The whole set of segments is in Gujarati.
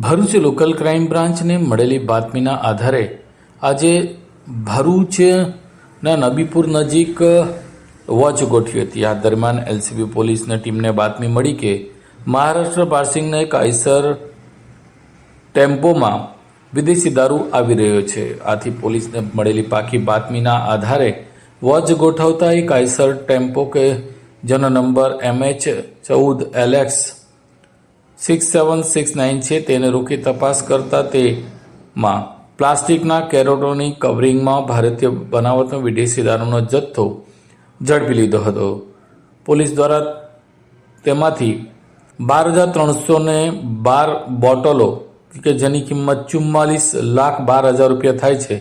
ભરૂચ લોકલ ક્રાઇમ બ્રાન્ચને મળેલી બાતમીના આધારે આજે ભરૂચના નબીપુર નજીક વોચ ગોઠવી હતી। આ દરમિયાન એલસીબી પોલીસની ટીમને બાતમી મળી કે મહારાષ્ટ્ર પાર્સિંગના એક આઈસર ટેમ્પોમાં વિદેશી દારૂ આવી રહ્યો છે। આથી પોલીસને મળેલી પાકી બાતમીના આધારે વોચ ગોઠવતા એક આઈસર ટેમ્પો કે જેનો નંબર MH14LX 6769 છે તેને રોકી તપાસ કરતા તેમાં પ્લાસ્ટિકના કેરેટોની કવરિંગમાં ભારતીય બનાવટનો વિદેશી દારૂનો જથ્થો ઝડપી લીધો હતો। પોલીસ દ્વારા તેમાંથી 12,312 બોટલો કે જેની કિંમત 44,12,000 રૂપિયા થાય છે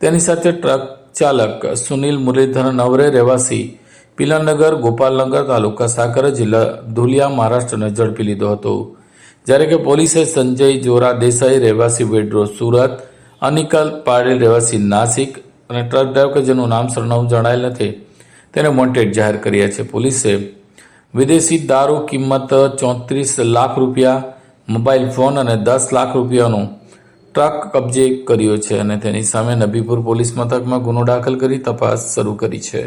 તેની સાથે ટ્રક ચાલક સુનિલ મુરલીધર નવરે રહેવાસી પિલનગર ગોપાલનગર તાલુકા સાકર જિલ્લા ધુલિયા મહારાષ્ટ્રને ઝડપી લીધો હતો। જ્યારે કે પોલીસે સંજય જોરા દેસાઈ રહેવાસી વેડરો સુરત, અનિકલ પાડેલ રહેવાસી નાસિક અને ટ્રક ડ્રાઈવર કે જેનું નામ સરનામું જણાયેલ નથી તેને વોન્ટેડ જાહેર કર્યા છે। પોલીસે વિદેશી દારૂ કિંમત 34 લાખ રૂપિયા, મોબાઈલ ફોન અને 10 લાખ રૂપિયાનો ટ્રક કબજે કર્યો છે અને તેની સામે નબીપુર પોલીસ મથકમાં ગુનો દાખલ કરી તપાસ શરૂ કરી છે।